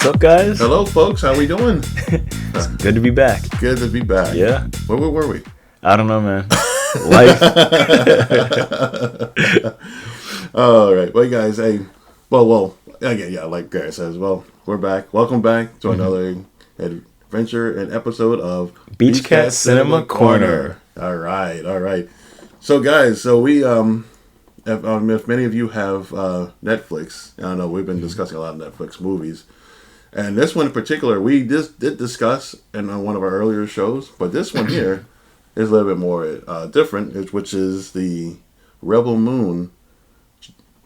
up, guys? Hello, folks. How we doing? It's good to be back. Good to be back. Yeah. Where were we? I don't know, man. Life. All right. Well, guys, hey. Well, again, yeah, like Garrett says, well, we're back. Welcome back to another adventure and episode of Beach Cat Cinema Corner. All right. So, guys, we, if many of you have Netflix, I know we've been discussing a lot of Netflix movies. And this one in particular, we just did discuss in one of our earlier shows, but this one here is a little bit more different, which is the Rebel Moon,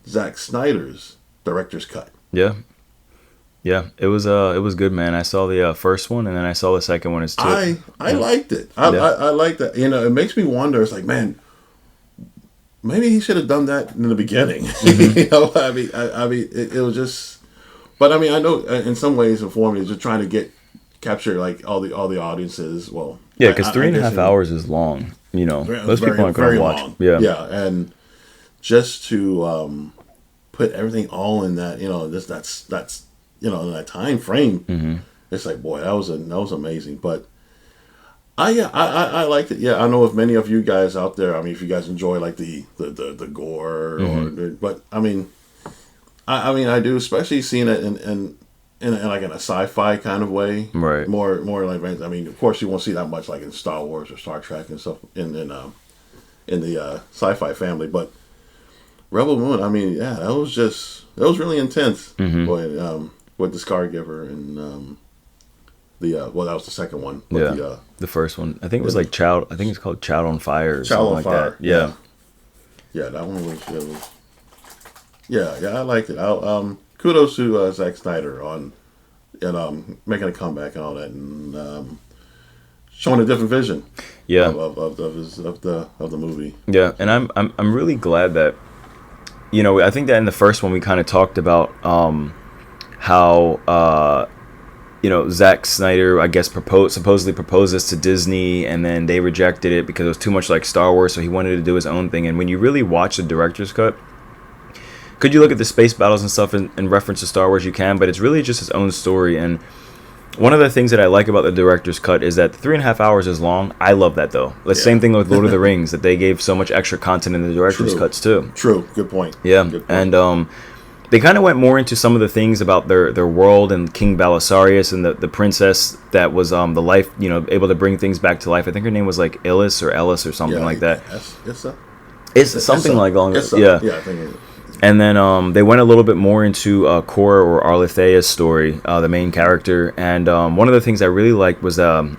Zack Snyder's director's cut. Yeah. It was good, man. I saw the first one, and then I saw the second one. I liked it. I liked that. You know, it makes me wonder. It's like, man, maybe he should have done that in the beginning. Mm-hmm. You know, I mean, it was just. But I mean, I know in some ways and forms, just trying to capture like all the audiences. Well, yeah, because 3.5 hours is long. You know, most people aren't going to watch. Long. Yeah, and just to put everything all in that, you know, that's you know, in that time frame, mm-hmm. It's like, boy, that was amazing. But I liked it. Yeah, I know if many of you guys out there, I mean, if you guys enjoy like the gore, mm-hmm. but I mean, I do, especially seeing it in like in a sci-fi kind of way, right? More like, I mean, of course, you won't see that much like in Star Wars or Star Trek and stuff in the sci-fi family, but Rebel Moon, I mean, yeah, that was really intense. Mm-hmm. Boy, with the Scargiver and that was the second one. Yeah, the first one, I think it was like Child. I think it's called Child on Fire or something like Fire. that. Yeah, that one was. Yeah, I liked it. Kudos to Zack Snyder on making a comeback and all that, and showing a different vision. Yeah, of the movie. Yeah, and I'm really glad that, you know, I think that in the first one we kind of talked about how you know, Zack Snyder, I guess, supposedly proposed this to Disney, and then they rejected it because it was too much like Star Wars, so he wanted to do his own thing. And when you really watch the director's cut, could you look at the space battles and stuff in reference to Star Wars? You can, but it's really just his own story. And one of the things that I like about the director's cut is that 3.5 hours is long. I love that, though. The same thing with Lord of the Rings, that they gave so much extra content in the director's cuts, too. True. Good point. Yeah. Good point. And they kind of went more into some of the things about their world and King Belisarius and the princess that was the life, you know, able to bring things back to life. I think her name was like Ellis or something like that. It's something like along. Yeah. Yeah, I think it is. And then they went a little bit more into Korra or Arlethea's story, the main character. And one of the things I really liked was the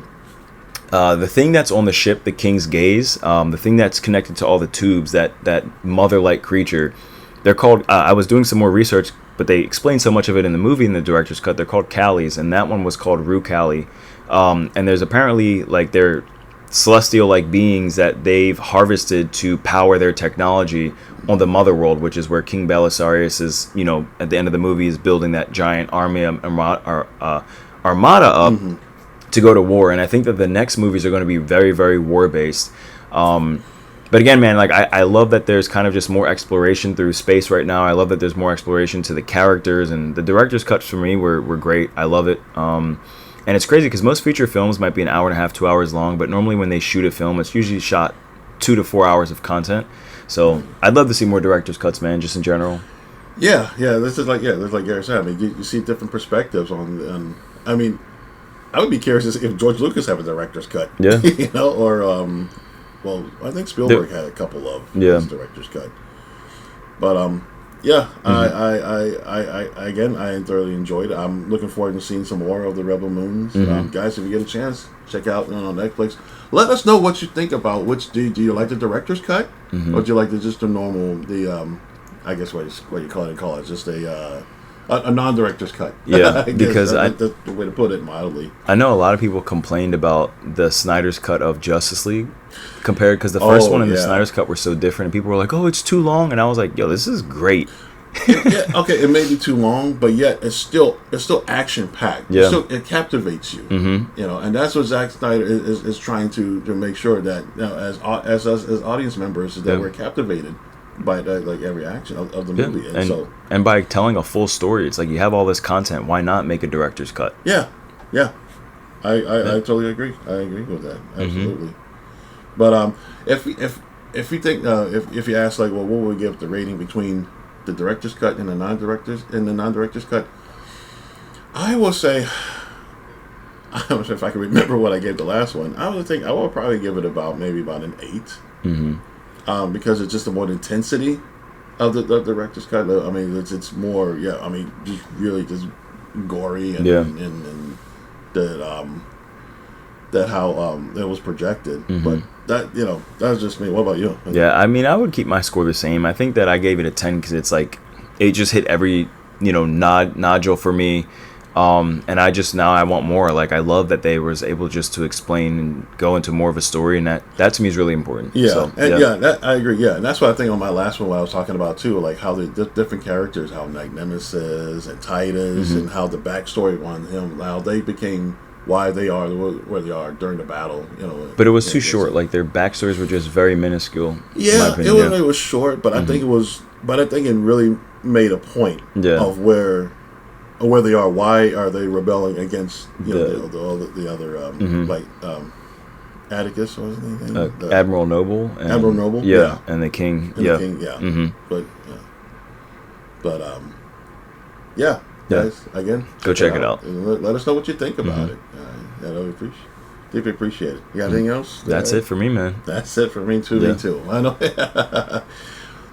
thing that's on the ship, the King's Gaze, the thing that's connected to all the tubes, that mother-like creature. They're called, I was doing some more research, but they explained so much of it in the movie in the director's cut. They're called Callies, and that one was called Rue-Callie. And there's apparently, like, they're celestial-like beings that they've harvested to power their technology on the mother world, which is where King Belisarius is, you know, at the end of the movie is building that giant army armada up Mm-hmm. to go to war. And I think that the next movies are going to be very, very war-based. But again, man, like I love that there's kind of just more exploration through space right now. I love that there's more exploration to the characters, and the director's cuts for me were great. I love it. And it's crazy because most feature films might be an hour and a half, 2 hours long, but normally when they shoot a film, it's usually shot 2 to 4 hours of content. So I'd love to see more director's cuts, man, just in general. Yeah. This is like Gary said. I mean, you see different perspectives on. I mean, I would be curious to see if George Lucas have a director's cut. Yeah. You know, or well, I think Spielberg had a couple of his director's cut. But yeah, mm-hmm. I thoroughly enjoyed it. I'm looking forward to seeing some more of the Rebel Moons. Mm-hmm. Guys, if you get a chance, check out on Netflix. Let us know what you think about do you like the director's cut, mm-hmm. or do you like just the normal I guess what you call it, just a non-director's cut. Yeah, because that's the way to put it mildly. I know a lot of people complained about the Snyder's cut of Justice League compared, because the first one and the Snyder's cut were so different, and people were like, "Oh, it's too long," and I was like, "Yo, this is great." Okay, it may be too long, but yet it's still action packed. Yeah, it captivates you. Mm-hmm. You know, and that's what Zack Snyder is trying to make sure that, you know, as us as audience members, that we're captivated by like every action of the Yeah, movie. And and so and by telling a full story, it's like you have all this content. Why not make a director's cut? yeah, yeah, I totally agree. I agree with that. Absolutely. But if you think if you ask like, well, what would we give the rating between the director's cut and the non-director's cut, I will say, I don't know if I can remember what I gave the last one. I will probably give it maybe about an 8, because it's just the more intensity of the director's cut. I mean, it's more, yeah. I mean, just really just gory and and that how it was projected. But that's just me. What about you? Yeah, I mean, I would keep my score the same. I think that I gave it a 10 because it's like it just hit every nodule for me. And I want more. Like, I love that they was able just to explain and go into more of a story, and that to me is really important. Yeah, so, I agree. Yeah, and that's what I think on my last one, what I was talking about too, like how the different characters, how like Nemesis and Titus, and how the backstory on him, how they became why they are where they are during the battle. But it was too short. Like, their backstories were just very minuscule. Yeah, it was short, but I think it was. But I think it really made a point of where they are. Why are they rebelling against the other like Atticus or anything? Admiral Noble. Admiral Noble. Yeah, and the King. And the King. Yeah. But yeah. Guys, again, go check it out. Let us know what you think about it. I deeply appreciate it. You got anything else? That's it for me, man. That's it for me too. Me too. I know.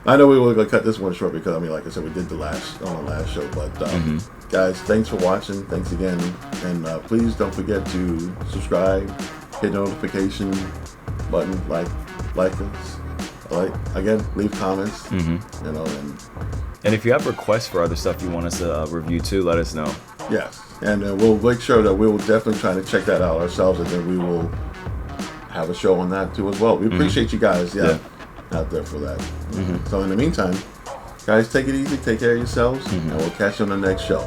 I know we were going to cut this one short because, I mean, like I said, we did on the last show. But guys, thanks for watching. Thanks again, and please don't forget to subscribe, hit the notification button, like us. Again, leave comments. And if you have requests for other stuff you want us to review too, let us know. Yes, and we'll make sure that we will definitely try to check that out ourselves, and then we will have a show on that too as well. We appreciate you guys, out there for that. So in the meantime, guys, take it easy, take care of yourselves, and we'll catch you on the next show.